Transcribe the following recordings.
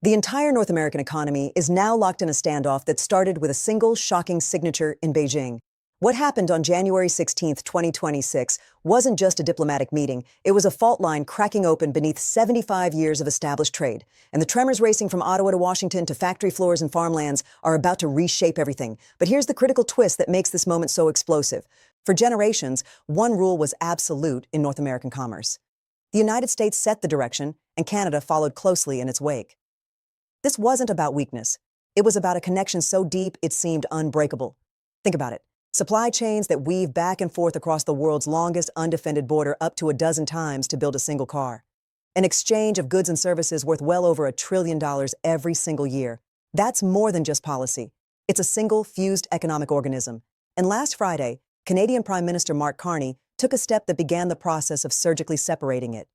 The entire North American economy is now locked in a standoff that started with a single shocking signature in Beijing. What happened on January 16, 2026, wasn't just a diplomatic meeting. It was a fault line cracking open beneath 75 years of established trade. And the tremors racing from Ottawa to Washington to factory floors and farmlands are about to reshape everything. But here's the critical twist that makes this moment so explosive. For generations, one rule was absolute in North American commerce. The United States set the direction, and Canada followed closely in its wake. This wasn't about weakness. It was about a connection so deep it seemed unbreakable. Think about it. Supply chains that weave back and forth across the world's longest undefended border up to a dozen times to build a single car. An exchange of goods and services worth well over $1 trillion every single year. That's more than just policy. It's a single, fused economic organism. And last Friday, Canadian Prime Minister Mark Carney took a step that began the process of surgically separating it.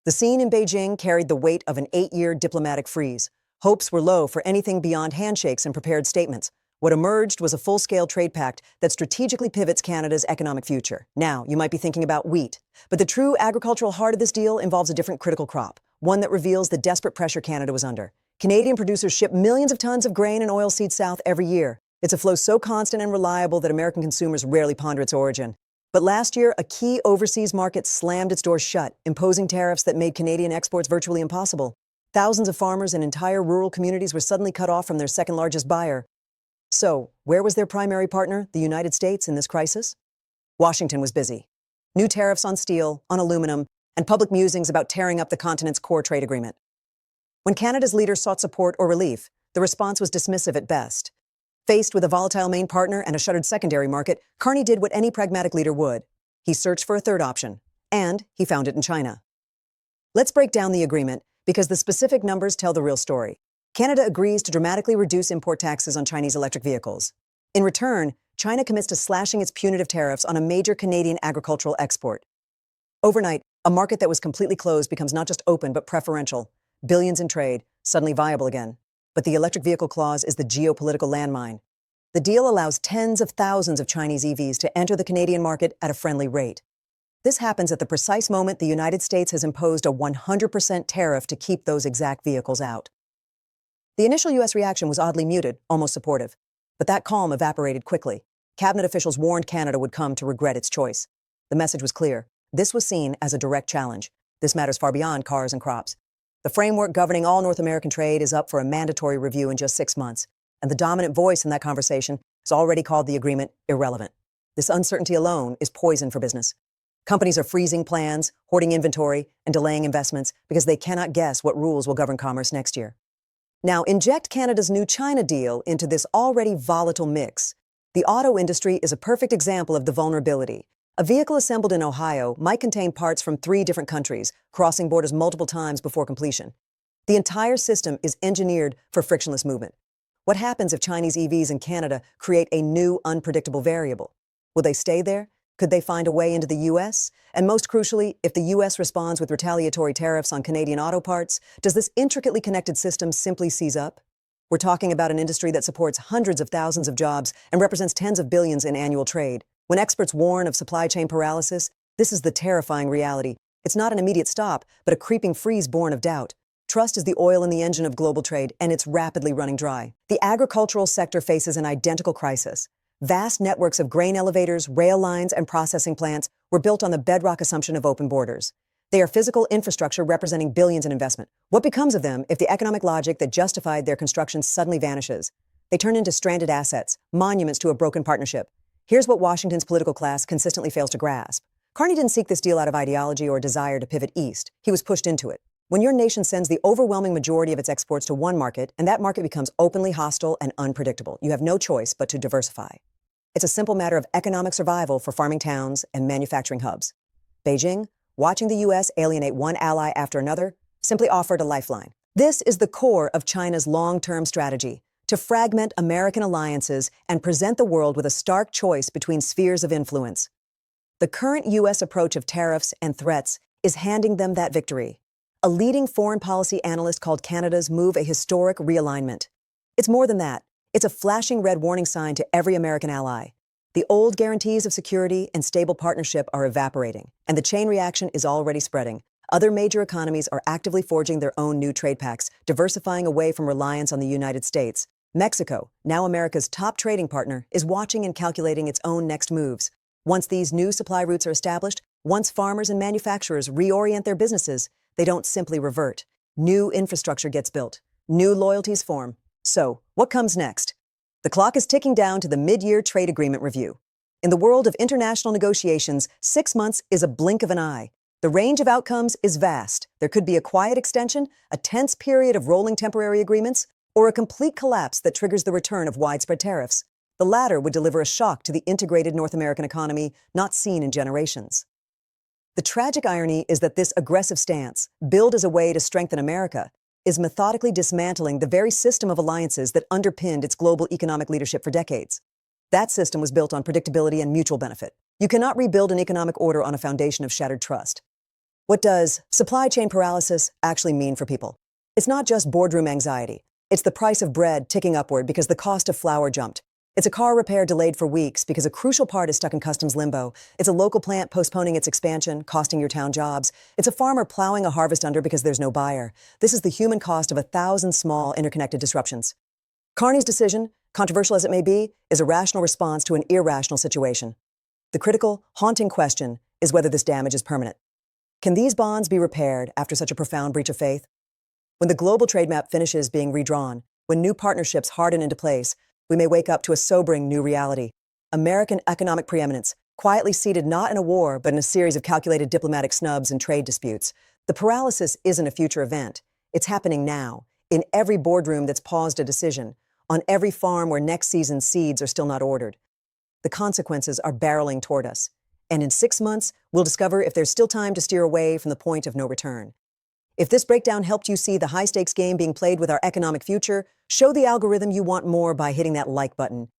The scene in Beijing carried the weight of an 8-year diplomatic freeze. Hopes were low for anything beyond handshakes and prepared statements. What emerged was a full-scale trade pact that strategically pivots Canada's economic future. Now, you might be thinking about wheat, but the true agricultural heart of this deal involves a different critical crop, one that reveals the desperate pressure Canada was under. Canadian producers ship millions of tons of grain and oilseed south every year. It's a flow so constant and reliable that American consumers rarely ponder its origin. But last year, a key overseas market slammed its doors shut, imposing tariffs that made Canadian exports virtually impossible. Thousands of farmers and entire rural communities were suddenly cut off from their second-largest buyer. So, where was their primary partner, the United States, in this crisis? Washington was busy. New tariffs on steel, on aluminum, and public musings about tearing up the continent's core trade agreement. When Canada's leaders sought support or relief, the response was dismissive at best. Faced with a volatile main partner and a shuttered secondary market, Carney did what any pragmatic leader would. He searched for a third option, and he found it in China. Let's break down the agreement, because the specific numbers tell the real story. Canada agrees to dramatically reduce import taxes on Chinese electric vehicles. In return, China commits to slashing its punitive tariffs on a major Canadian agricultural export. Overnight, a market that was completely closed becomes not just open but preferential. Billions in trade, suddenly viable again. But the electric vehicle clause is the geopolitical landmine. The deal allows tens of thousands of Chinese EVs to enter the Canadian market at a friendly rate. This happens at the precise moment the United States has imposed a 100% tariff to keep those exact vehicles out. The initial U.S. reaction was oddly muted, almost supportive. But that calm evaporated quickly. Cabinet officials warned Canada would come to regret its choice. The message was clear. This was seen as a direct challenge. This matters far beyond cars and crops. The framework governing all North American trade is up for a mandatory review in just 6 months. And the dominant voice in that conversation has already called the agreement irrelevant. This uncertainty alone is poison for business. Companies are freezing plans, hoarding inventory, and delaying investments because they cannot guess what rules will govern commerce next year. Now, inject Canada's new China deal into this already volatile mix. The auto industry is a perfect example of the vulnerability. A vehicle assembled in Ohio might contain parts from 3 different countries, crossing borders multiple times before completion. The entire system is engineered for frictionless movement. What happens if Chinese EVs in Canada create a new, unpredictable variable? Will they stay there? Could they find a way into the U.S.? And most crucially, if the U.S. responds with retaliatory tariffs on Canadian auto parts, does this intricately connected system simply seize up? We're talking about an industry that supports hundreds of thousands of jobs and represents tens of billions in annual trade. When experts warn of supply chain paralysis, this is the terrifying reality. It's not an immediate stop, but a creeping freeze born of doubt. Trust is the oil in the engine of global trade, and it's rapidly running dry. The agricultural sector faces an identical crisis. Vast networks of grain elevators, rail lines, and processing plants were built on the bedrock assumption of open borders. They are physical infrastructure representing billions in investment. What becomes of them if the economic logic that justified their construction suddenly vanishes? They turn into stranded assets, monuments to a broken partnership. Here's what Washington's political class consistently fails to grasp. Carney didn't seek this deal out of ideology or desire to pivot east. He was pushed into it. When your nation sends the overwhelming majority of its exports to one market, and that market becomes openly hostile and unpredictable, you have no choice but to diversify. It's a simple matter of economic survival for farming towns and manufacturing hubs. Beijing, watching the U.S. alienate one ally after another, simply offered a lifeline. This is the core of China's long-term strategy, to fragment American alliances and present the world with a stark choice between spheres of influence. The current U.S. approach of tariffs and threats is handing them that victory. A leading foreign policy analyst called Canada's move a historic realignment. It's more than that. It's a flashing red warning sign to every American ally. The old guarantees of security and stable partnership are evaporating, and the chain reaction is already spreading. Other major economies are actively forging their own new trade pacts, diversifying away from reliance on the United States. Mexico, now America's top trading partner, is watching and calculating its own next moves. Once these new supply routes are established, once farmers and manufacturers reorient their businesses, they don't simply revert. New infrastructure gets built. New loyalties form. So, what comes next? The clock is ticking down to the mid-year trade agreement review. In the world of international negotiations, 6 months is a blink of an eye. The range of outcomes is vast. There could be a quiet extension, a tense period of rolling temporary agreements, or a complete collapse that triggers the return of widespread tariffs. The latter would deliver a shock to the integrated North American economy not seen in generations. The tragic irony is that this aggressive stance, billed as a way to strengthen America, is methodically dismantling the very system of alliances that underpinned its global economic leadership for decades. That system was built on predictability and mutual benefit. You cannot rebuild an economic order on a foundation of shattered trust. What does supply chain paralysis actually mean for people? It's not just boardroom anxiety. It's the price of bread ticking upward because the cost of flour jumped. It's a car repair delayed for weeks because a crucial part is stuck in customs limbo. It's a local plant postponing its expansion, costing your town jobs. It's a farmer plowing a harvest under because there's no buyer. This is the human cost of 1,000 small interconnected disruptions. Carney's decision, controversial as it may be, is a rational response to an irrational situation. The critical, haunting question is whether this damage is permanent. Can these bonds be repaired after such a profound breach of faith? When the global trade map finishes being redrawn, when new partnerships harden into place, we may wake up to a sobering new reality. American economic preeminence, quietly seated not in a war, but in a series of calculated diplomatic snubs and trade disputes. The paralysis isn't a future event. It's happening now, in every boardroom that's paused a decision, on every farm where next season's seeds are still not ordered. The consequences are barreling toward us. And in 6 months, we'll discover if there's still time to steer away from the point of no return. If this breakdown helped you see the high-stakes game being played with our economic future, show the algorithm you want more by hitting that like button.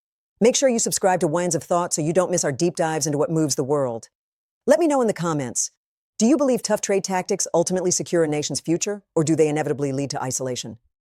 Make sure you subscribe to Winds of Thought so you don't miss our deep dives into what moves the world. Let me know in the comments, do you believe tough trade tactics ultimately secure a nation's future, or do they inevitably lead to isolation?